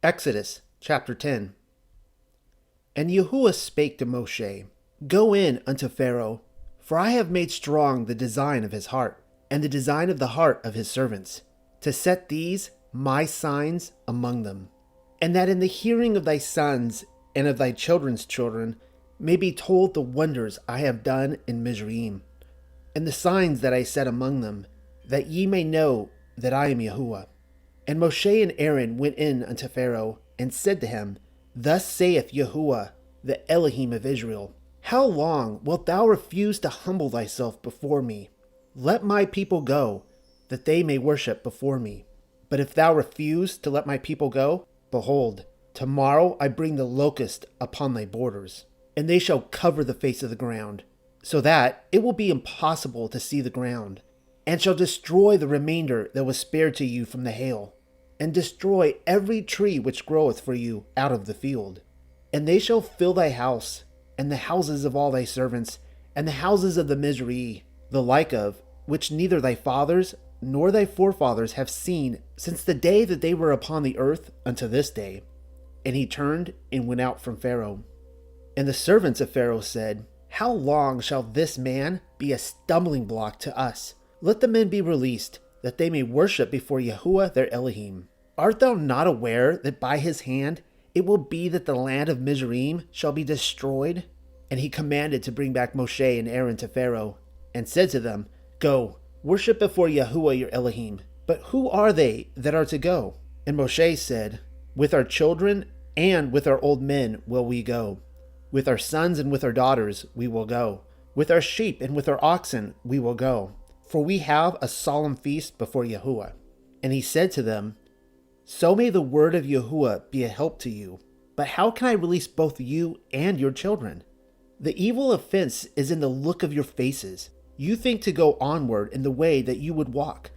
Exodus chapter 10. And Yahuwah spake to Moshe, Go in unto Pharaoh, for I have made strong the design of his heart, and the design of the heart of his servants, to set these my signs among them, and that in the hearing of thy sons and of thy children's children may be told the wonders I have done in Mizraim, and the signs that I set among them, that ye may know that I am Yahuwah. And Moshe and Aaron went in unto Pharaoh, and said to him, Thus saith Yahuwah, the Elohim of Israel, How long wilt thou refuse to humble thyself before me? Let my people go, that they may worship before me. But if thou refuse to let my people go, behold, tomorrow I bring the locust upon thy borders, and they shall cover the face of the ground, so that it will be impossible to see the ground, and shall destroy the remainder that was spared to you from the hail, and destroy every tree which groweth for you out of the field. And they shall fill thy house, and the houses of all thy servants, and the houses of the Mizraim, the like of which neither thy fathers nor thy forefathers have seen since the day that they were upon the earth unto this day. And he turned and went out from Pharaoh. And the servants of Pharaoh said, How long shall this man be a stumbling block to us? Let the men be released, that they may worship before Yahuwah their Elohim. Art thou not aware that by his hand it will be that the land of Mizraim shall be destroyed? And he commanded to bring back Moshe and Aaron to Pharaoh, and said to them, Go, worship before Yahuwah your Elohim. But who are they that are to go? And Moshe said, With our children and with our old men will we go. With our sons and with our daughters we will go. With our sheep and with our oxen we will go. For we have a solemn feast before Yahuwah. And he said to them, So may the word of Yahuwah be a help to you. But how can I release both you and your children? The evil offense is in the look of your faces. You think to go onward in the way that you would walk,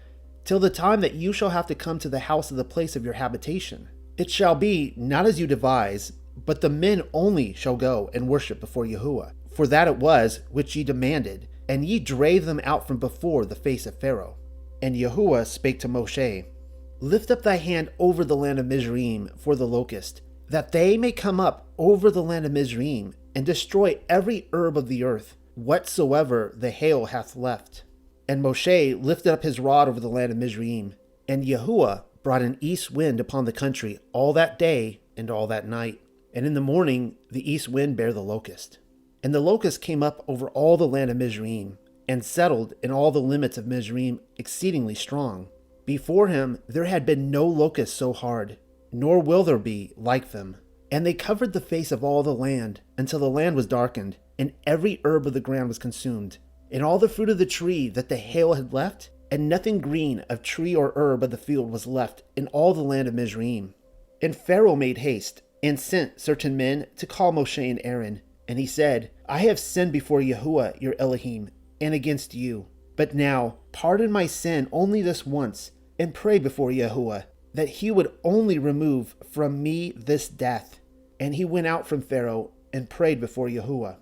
till the time that you shall have to come to the house of the place of your habitation. It shall be not as you devise, but the men only shall go and worship before Yahuwah. For that it was which ye demanded, and ye drave them out from before the face of Pharaoh. And Yahuwah spake to Moshe, Lift up thy hand over the land of Mizraim for the locust, that they may come up over the land of Mizraim, and destroy every herb of the earth, whatsoever the hail hath left. And Moshe lifted up his rod over the land of Mizraim, and Yahuwah brought an east wind upon the country all that day and all that night. And in the morning the east wind bare the locust. And the locust came up over all the land of Mizraim, and settled in all the limits of Mizraim exceedingly strong. Before him there had been no locust so hard, nor will there be like them. And they covered the face of all the land, until the land was darkened, and every herb of the ground was consumed, and all the fruit of the tree that the hail had left, and nothing green of tree or herb of the field was left in all the land of Mizraim. And Pharaoh made haste, and sent certain men to call Moshe and Aaron. And he said, I have sinned before Yahuwah your Elohim, and against you. But now pardon my sin only this once, and pray before Yahuwah, that he would only remove from me this death. And he went out from Pharaoh, and prayed before Yahuwah.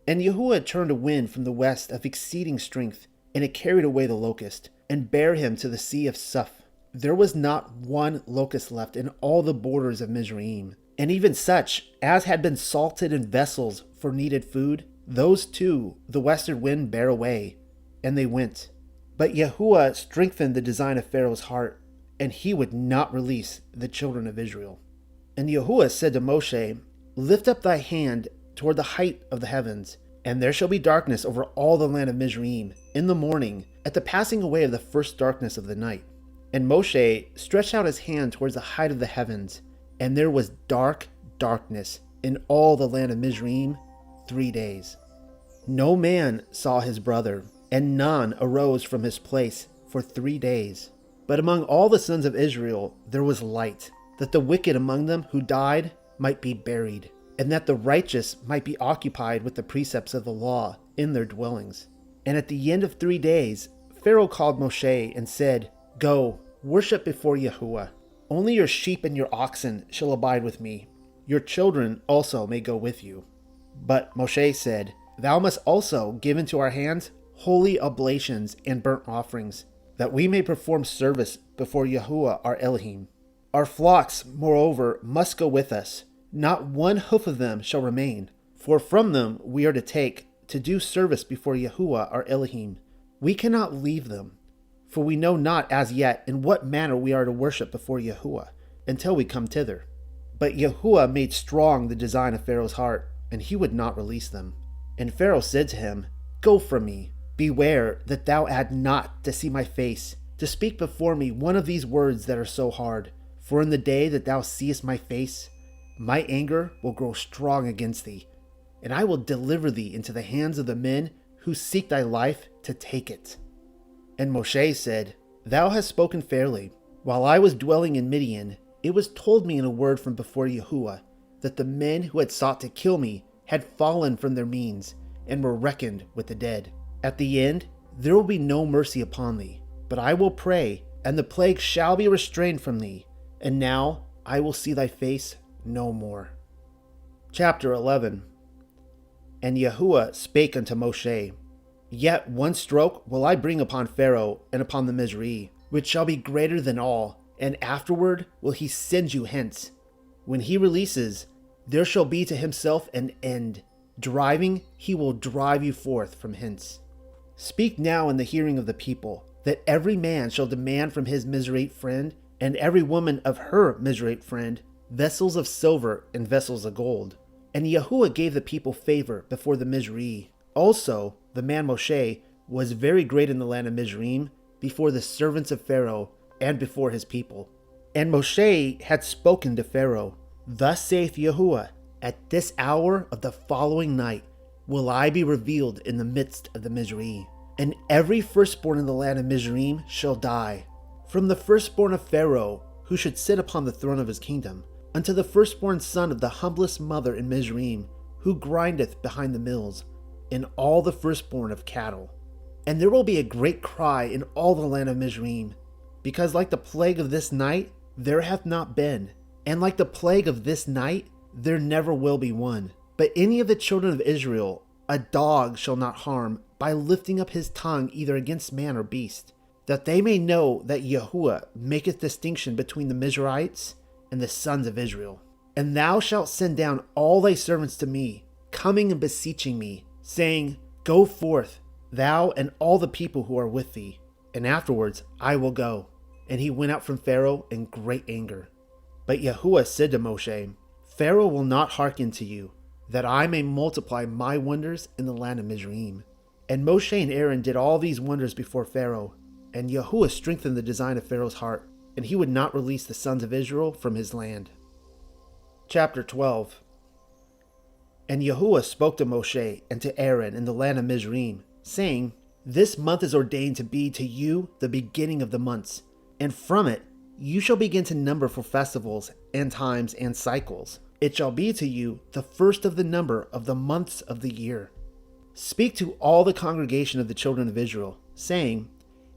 And Yahuwah turned a wind from the west of exceeding strength, and it carried away the locust, and bare him to the sea of Suph. There was not one locust left in all the borders of Mizraim. And even such as had been salted in vessels for needed food, those too the western wind bare away, and they went. But Yahuwah strengthened the design of Pharaoh's heart, and he would not release the children of Israel. And Yahuwah said to Moshe, Lift up thy hand toward the height of the heavens, and there shall be darkness over all the land of Mizraim in the morning, at the passing away of the first darkness of the night. And Moshe stretched out his hand towards the height of the heavens, and there was darkness in all the land of Mizraim 3 days. No man saw his brother, and none arose from his place for 3 days. But among all the sons of Israel there was light, that the wicked among them who died might be buried, and that the righteous might be occupied with the precepts of the law in their dwellings. And at the end of 3 days Pharaoh called Moshe and said, Go, worship before Yahuwah. Only your sheep and your oxen shall abide with me. Your children also may go with you. But Moshe said, Thou must also give into our hands holy oblations and burnt offerings, that we may perform service before Yahuwah our Elohim. Our flocks, moreover, must go with us. Not one hoof of them shall remain, for from them we are to take, to do service before Yahuwah our Elohim. We cannot leave them, for we know not as yet in what manner we are to worship before Yahuwah, until we come thither. But Yahuwah made strong the design of Pharaoh's heart, and he would not release them. And Pharaoh said to him, Go from me, beware that thou add not to see my face, to speak before me one of these words that are so hard. For in the day that thou seest my face, my anger will grow strong against thee, and I will deliver thee into the hands of the men who seek thy life to take it. And Moshe said, Thou hast spoken fairly. While I was dwelling in Midian, it was told me in a word from before Yahuwah, that the men who had sought to kill me had fallen from their means, and were reckoned with the dead. At the end, there will be no mercy upon thee, but I will pray, and the plague shall be restrained from thee, and now I will see thy face no more. Chapter 11. And Yahuwah spake unto Moshe, Yet one stroke will I bring upon Pharaoh and upon the Mizraim, which shall be greater than all, and afterward will he send you hence. When he releases, there shall be to himself an end. Driving, he will drive you forth from hence. Speak now in the hearing of the people, that every man shall demand from his Mizraite friend, and every woman of her Mizraite friend, vessels of silver and vessels of gold. And Yahuwah gave the people favor before the Mizraim. Also, the man Moshe was very great in the land of Mizraim, before the servants of Pharaoh, and before his people. And Moshe had spoken to Pharaoh, Thus saith Yahuwah, At this hour of the following night will I be revealed in the midst of the Mizraim, and every firstborn in the land of Mizraim shall die, from the firstborn of Pharaoh, who should sit upon the throne of his kingdom, unto the firstborn son of the humblest mother in Mizraim, who grindeth behind the mills, and all the firstborn of cattle. And there will be a great cry in all the land of Mizraim, because like the plague of this night there hath not been, and like the plague of this night there never will be one. But any of the children of Israel a dog shall not harm, by lifting up his tongue either against man or beast, that they may know that Yahuwah maketh distinction between the Mizraites and the sons of Israel. And thou shalt send down all thy servants to me, coming and beseeching me, saying, Go forth, thou and all the people who are with thee, and afterwards I will go. And he went out from Pharaoh in great anger. But Yahuwah said to Moshe, Pharaoh will not hearken to you, that I may multiply my wonders in the land of Mizraim. And Moshe and Aaron did all these wonders before Pharaoh, and Yahuwah strengthened the design of Pharaoh's heart, and he would not release the sons of Israel from his land. Chapter 12. And Yahuwah spoke to Moshe and to Aaron in the land of Mizraim, saying, This month is ordained to be to you the beginning of the months, and from it you shall begin to number for festivals and times and cycles. It shall be to you the first of the number of the months of the year. Speak to all the congregation of the children of Israel, saying,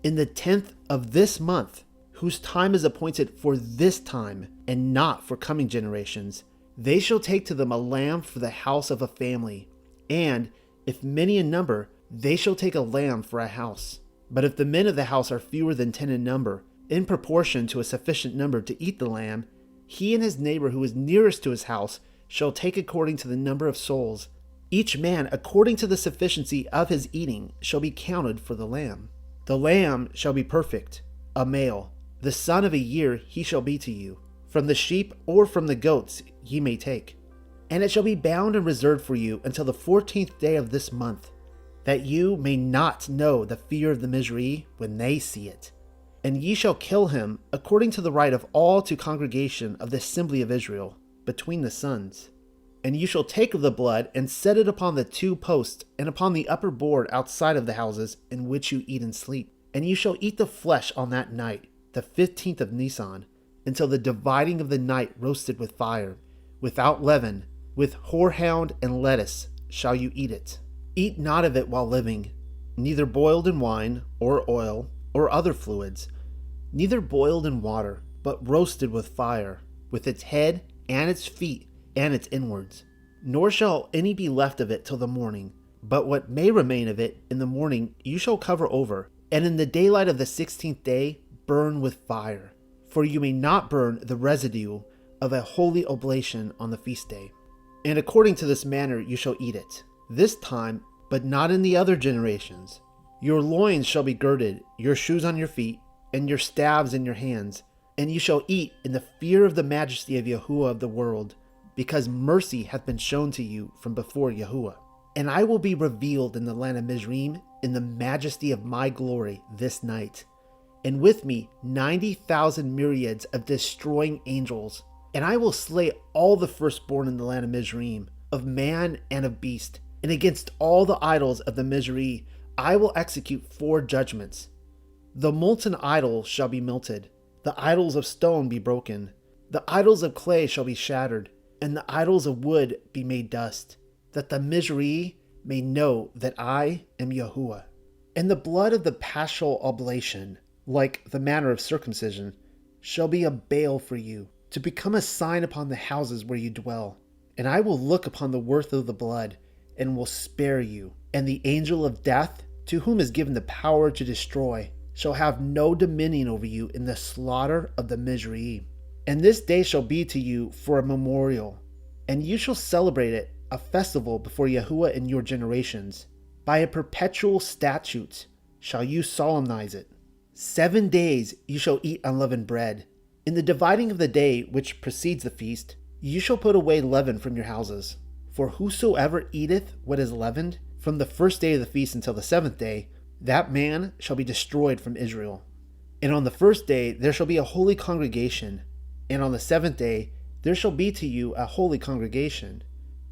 In the 10th of this month, whose time is appointed for this time, and not for coming generations, they shall take to them a lamb for the house of a family, and, if many in number, they shall take a lamb for a house. But if the men of the house are fewer than 10 in number, in proportion to a sufficient number to eat the lamb, he and his neighbor who is nearest to his house shall take according to the number of souls. Each man according to the sufficiency of his eating shall be counted for the lamb. The lamb shall be perfect, a male. The son of a year he shall be to you. From the sheep or from the goats ye may take. And it shall be bound and reserved for you until the 14th day of this month, that you may not know the fear of the Mizraim when they see it. And ye shall kill him according to the right of all to congregation of the assembly of Israel, between the sons. And you shall take of the blood and set it upon the 2 posts and upon the upper board outside of the houses in which you eat and sleep. And you shall eat the flesh on that night, the 15th of Nisan, until the dividing of the night roasted with fire, without leaven, with horehound and lettuce shall you eat it. Eat not of it while living, neither boiled in wine, or oil, or other fluids, neither boiled in water, but roasted with fire, with its head and its feet and its inwards. Nor shall any be left of it till the morning, but what may remain of it in the morning you shall cover over, and in the daylight of the 16th day burn with fire. for you may not burn the residue of a holy oblation on the feast day. And according to this manner you shall eat it, this time, but not in the other generations. Your loins shall be girded, your shoes on your feet, and your staves in your hands, and you shall eat in the fear of the majesty of Yahuwah of the world, because mercy hath been shown to you from before Yahuwah. And I will be revealed in the land of Mizraim in the majesty of my glory this night, and with me 90,000 myriads of destroying angels. And I will slay all the firstborn in the land of Mizraim, of man and of beast. And against all the idols of the Mizraim I will execute 4 judgments. The molten idol shall be melted, the idols of stone be broken, the idols of clay shall be shattered, and the idols of wood be made dust, that the Mizraim may know that I am Yahuwah. And the blood of the paschal oblation, like the manner of circumcision, shall be a bale for you, to become a sign upon the houses where you dwell. And I will look upon the worth of the blood, and will spare you. And the angel of death, to whom is given the power to destroy, shall have no dominion over you in the slaughter of the Mizraim. And this day shall be to you for a memorial, and you shall celebrate it, a festival before Yahuwah in your generations. By a perpetual statute shall you solemnize it. 7 days you shall eat unleavened bread. In the dividing of the day which precedes the feast, you shall put away leaven from your houses. For whosoever eateth what is leavened, from the first day of the feast until the 7th day, that man shall be destroyed from Israel. And on the first day there shall be a holy congregation, and on the 7th day there shall be to you a holy congregation.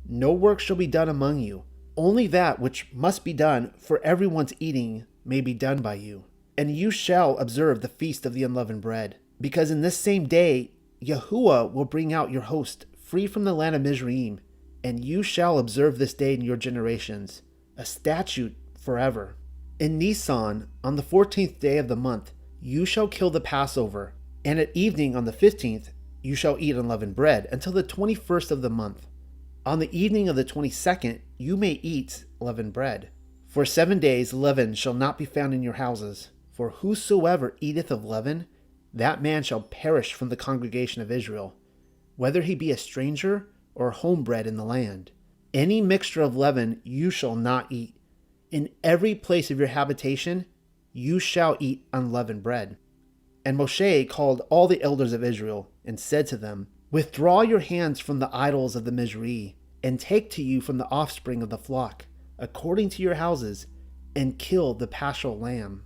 No work shall be done among you, only that which must be done for everyone's eating may be done by you. And you shall observe the feast of the unleavened bread, because in this same day Yahuwah will bring out your host free from the land of Mizraim, and you shall observe this day in your generations, a statute forever. In Nisan, on the 14th day of the month, you shall kill the Passover, and at evening on the 15th you shall eat unleavened bread until the 21st of the month. On the evening of the 22nd you may eat leavened bread. For 7 days leaven shall not be found in your houses, for whosoever eateth of leaven, that man shall perish from the congregation of Israel, whether he be a stranger or homebred in the land. Any mixture of leaven you shall not eat. In every place of your habitation you shall eat unleavened bread. And Moshe called all the elders of Israel, and said to them, Withdraw your hands from the idols of the Mizraim, and take to you from the offspring of the flock, according to your houses, and kill the paschal lamb.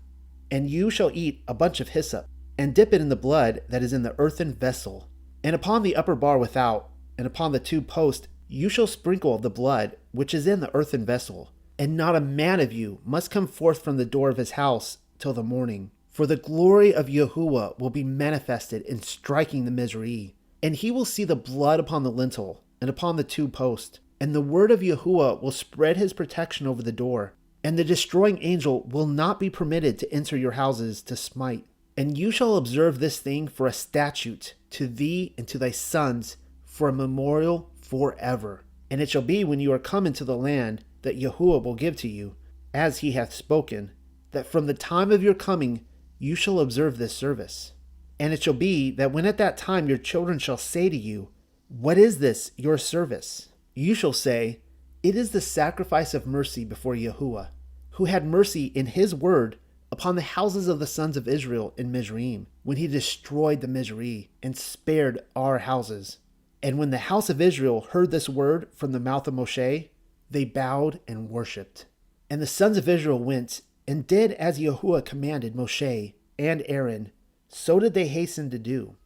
And you shall eat a bunch of hyssop, and dip it in the blood that is in the earthen vessel. And upon the upper bar without, and upon the 2 posts, you shall sprinkle of the blood which is in the earthen vessel. And not a man of you must come forth from the door of his house till the morning. For the glory of Yahuwah will be manifested in striking the Mizraim. And he will see the blood upon the lintel, and upon the 2 posts. And the word of Yahuwah will spread his protection over the door. And the destroying angel will not be permitted to enter your houses to smite. And you shall observe this thing for a statute to thee and to thy sons, for a memorial forever. And it shall be when you are come into the land that Yahuwah will give to you, as he hath spoken, that from the time of your coming you shall observe this service. And it shall be that when at that time your children shall say to you, What is this your service? You shall say, It is the sacrifice of mercy before Yahuwah, who had mercy in his word upon the houses of the sons of Israel in Mizraim, when he destroyed the Mizraim and spared our houses. And when the house of Israel heard this word from the mouth of Moshe, they bowed and worshipped. And the sons of Israel went and did as Yahuwah commanded Moshe and Aaron, so did they hasten to do.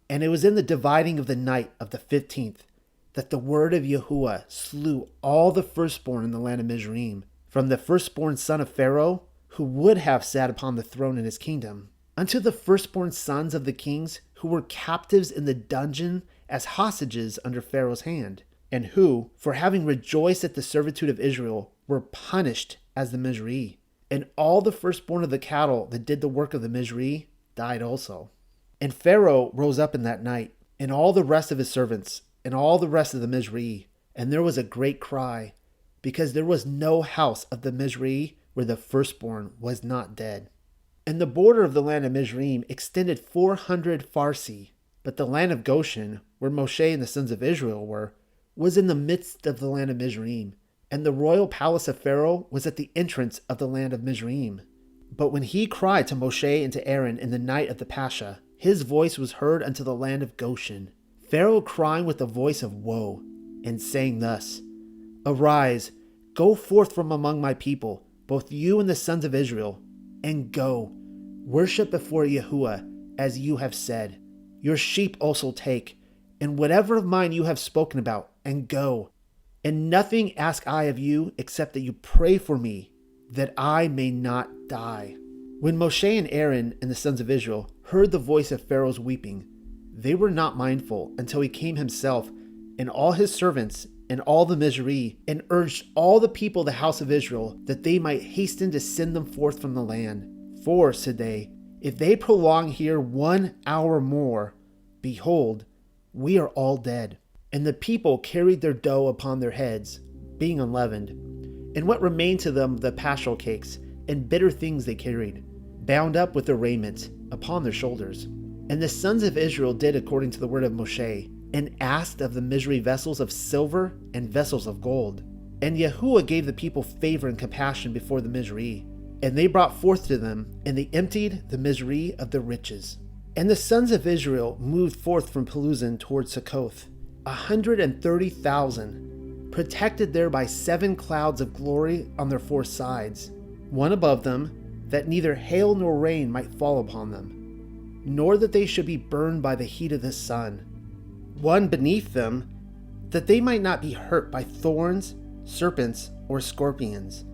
And it was in the dividing of the night of the 15th that the word of Yahuwah slew all the firstborn in the land of Mizraim, from the firstborn son of Pharaoh, who would have sat upon the throne in his kingdom, unto the firstborn sons of the kings who were captives in the dungeon as hostages under Pharaoh's hand, and who, for having rejoiced at the servitude of Israel, were punished as the Mizraim. And all the firstborn of the cattle that did the work of the Mizraim died also. And Pharaoh rose up in that night, and all the rest of his servants, and all the rest of the Mizraim, and there was a great cry, because there was no house of the Mizraim where the firstborn was not dead. And the border of the land of Mizraim extended 400 farsi, but the land of Goshen, where Moshe and the sons of Israel were, was in the midst of the land of Mizraim, and the royal palace of Pharaoh was at the entrance of the land of Mizraim. But when he cried to Moshe and to Aaron in the night of the Pascha, his voice was heard unto the land of Goshen, Pharaoh crying with a voice of woe, and saying thus, Arise, go forth from among my people, both you and the sons of Israel, and go, worship before Yahuwah, as you have said. Your sheep also take, and whatever of mine you have spoken about, and go. And nothing ask I of you, except that you pray for me, that I may not die. When Moshe and Aaron and the sons of Israel heard the voice of Pharaoh's weeping, they were not mindful until he came himself, and all his servants, and all the Mizraim, and urged all the people of the house of Israel that they might hasten to send them forth from the land. For, said they, if they prolong here 1 hour more, behold, we are all dead. And the people carried their dough upon their heads, being unleavened, and what remained to them the paschal cakes, and bitter things they carried, bound up with their raiment, upon their shoulders. And the sons of Israel did according to the word of Moshe, and asked of the Mizraim vessels of silver and vessels of gold. And Yahuwah gave the people favor and compassion before the Mizraim, and they brought forth to them, and they emptied the Mizraim of their riches. And the sons of Israel moved forth from Peluzan toward Succoth, 130,000, protected there by 7 clouds of glory on their 4 sides, one above them, that neither hail nor rain might fall upon them, nor that they should be burned by the heat of the sun, one beneath them, that they might not be hurt by thorns, serpents, or scorpions.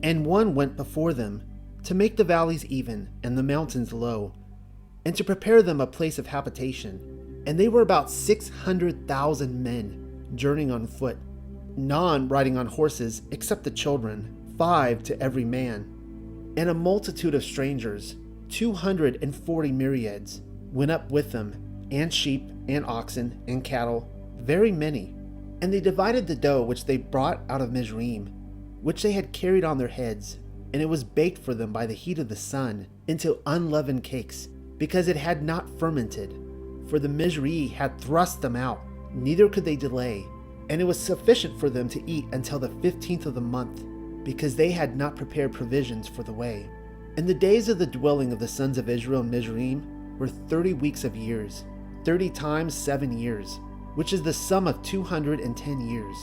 And one went before them, to make the valleys even and the mountains low, and to prepare them a place of habitation. And they were about 600,000 men, journeying on foot, none riding on horses, except the children, 5 to every man. And a multitude of strangers, 240 myriads, went up with them, and sheep, and oxen, and cattle, very many. And they divided the dough which they brought out of Mizraim, which they had carried on their heads, and it was baked for them by the heat of the sun, into unleavened cakes, because it had not fermented. For the Mizraim had thrust them out, neither could they delay, and it was sufficient for them to eat until the 15th of the month, because they had not prepared provisions for the way. And the days of the dwelling of the sons of Israel in Mizraim were 30 weeks of years, 30 times 7 years, which is the sum of 210 years.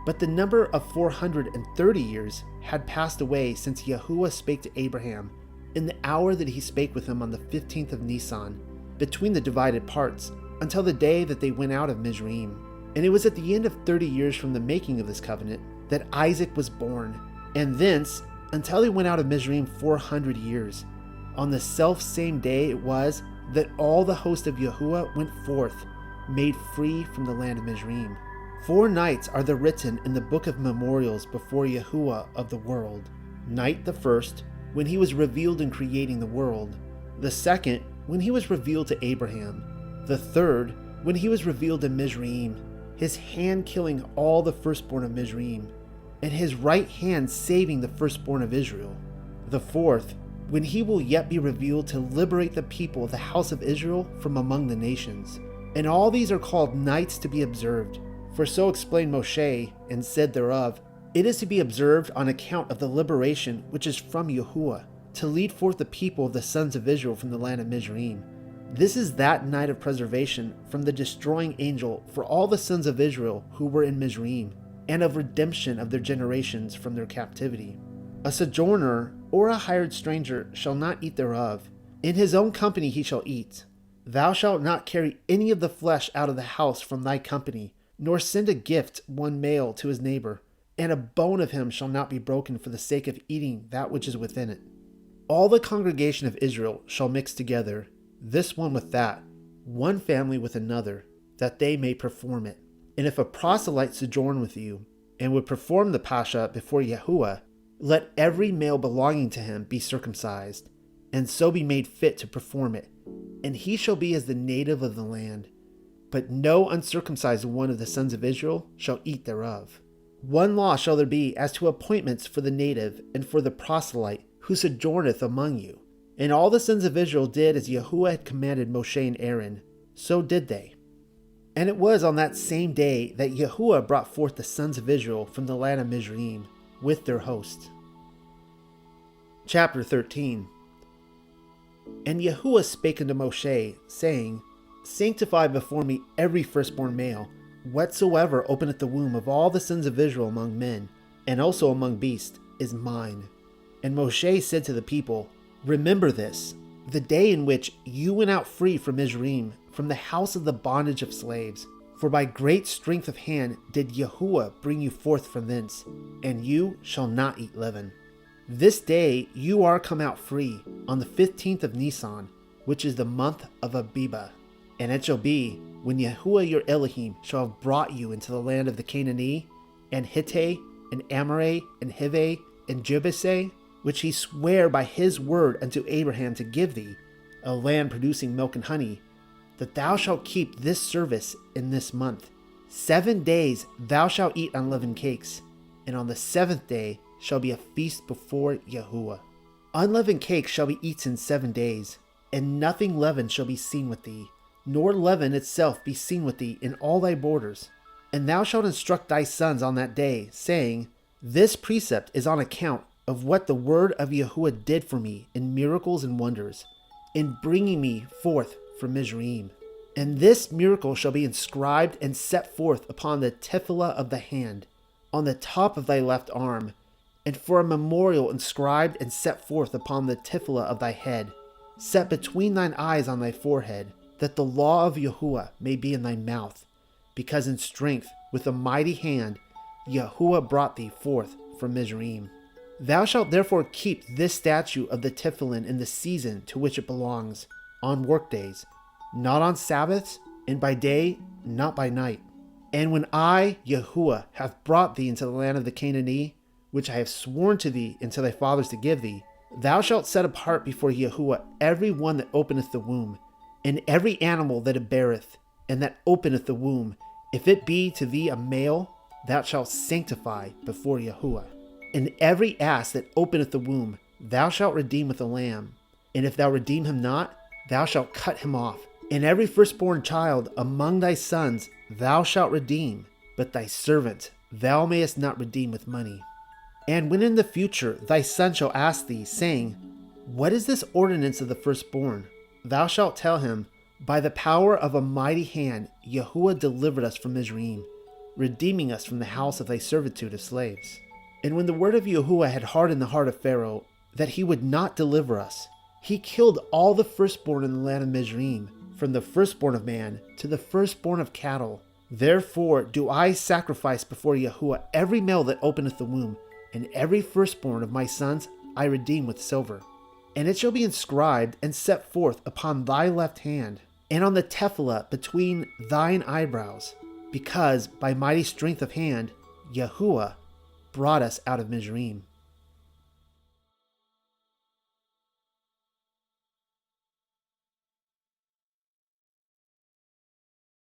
But the number of 430 years had passed away since Yahuwah spake to Abraham, in the hour that he spake with him on the 15th of Nisan, between the divided parts, until the day that they went out of Mizraim. And it was at the end of 30 years from the making of this covenant that Isaac was born, and thence until he went out of Mizraim 400 years. On the self-same day it was that all the host of Yahuwah went forth, made free from the land of Mizraim. 4 nights are there written in the book of memorials before Yahuwah of the world. Night the first, when he was revealed in creating the world. The second, when he was revealed to Abraham. The third, when he was revealed in Mizraim, his hand killing all the firstborn of Mizraim, and his right hand saving the firstborn of Israel. The fourth, when he will yet be revealed to liberate the people of the house of Israel from among the nations. And all these are called nights to be observed. For so explained Moshe, and said thereof, it is to be observed on account of the liberation which is from Yahuwah, to lead forth the people of the sons of Israel from the land of Mizraim. This is that night of preservation from the destroying angel for all the sons of Israel who were in Mizraim, and of redemption of their generations from their captivity. A sojourner or a hired stranger shall not eat thereof. In his own company he shall eat. Thou shalt not carry any of the flesh out of the house from thy company, nor send a gift one male to his neighbor, and a bone of him shall not be broken for the sake of eating that which is within it. All the congregation of Israel shall mix together, this one with that, one family with another, that they may perform it. And if a proselyte sojourn with you, and would perform the Pascha before Yahuwah, let every male belonging to him be circumcised, and so be made fit to perform it, and he shall be as the native of the land. But no uncircumcised one of the sons of Israel shall eat thereof. One law shall there be as to appointments for the native and for the proselyte who sojourneth among you. And all the sons of Israel did as Yahuwah had commanded Moshe and Aaron. So did they. And it was on that same day that Yahuwah brought forth the sons of Israel from the land of Mizraim with their host. Chapter 13. And Yahuwah spake unto Moshe, saying, Sanctify before me every firstborn male, whatsoever openeth the womb of all the sons of Israel among men, and also among beasts, is mine. And Moshe said to the people, Remember this, the day in which you went out free from Mizraim, from the house of the bondage of slaves. For by great strength of hand did Yahuwah bring you forth from thence, and you shall not eat leaven. This day you are come out free, on the 15th of Nisan, which is the month of Abibah. And it shall be, when Yahuwah your Elohim shall have brought you into the land of the Canaanite, and Hittite, and Amorite, and Hivite, and Jebusite, which he sware by his word unto Abraham to give thee, a land producing milk and honey, that thou shalt keep this service in this month. 7 days thou shalt eat unleavened cakes, and on the 7th day shall be a feast before Yahuwah. Unleavened cakes shall be eaten 7 days, and nothing leavened shall be seen with thee, nor leaven itself be seen with thee in all thy borders. And thou shalt instruct thy sons on that day, saying, This precept is on account of what the word of Yahuwah did for me in miracles and wonders, in bringing me forth from Mizraim. And this miracle shall be inscribed and set forth upon the tefillah of the hand, on the top of thy left arm, and for a memorial inscribed and set forth upon the tefillah of thy head, set between thine eyes on thy forehead, that the law of Yahuwah may be in thy mouth, because in strength, with a mighty hand, Yahuwah brought thee forth from Mizraim. Thou shalt therefore keep this statute of the tefillin in the season to which it belongs, on workdays, not on Sabbaths, and by day, not by night. And when I, Yahuwah, have brought thee into the land of the Canaanite, which I have sworn to thee and to thy fathers to give thee, thou shalt set apart before Yahuwah every one that openeth the womb, and every animal that it beareth, and that openeth the womb. If it be to thee a male, thou shalt sanctify before Yahuwah. And every ass that openeth the womb, thou shalt redeem with a lamb. And if thou redeem him not, thou shalt cut him off. And every firstborn child among thy sons thou shalt redeem, but thy servant thou mayest not redeem with money. And when in the future thy son shall ask thee, saying, What is this ordinance of the firstborn? Thou shalt tell him, By the power of a mighty hand Yahuwah delivered us from Mizraim, redeeming us from the house of thy servitude of slaves. And when the word of Yahuwah had hardened the heart of Pharaoh, that he would not deliver us, he killed all the firstborn in the land of Mizraim, from the firstborn of man to the firstborn of cattle. Therefore do I sacrifice before Yahuwah every male that openeth the womb, and every firstborn of my sons I redeem with silver. And it shall be inscribed and set forth upon thy left hand, and on the tefillah between thine eyebrows, because by mighty strength of hand Yahuwah brought us out of Mizraim.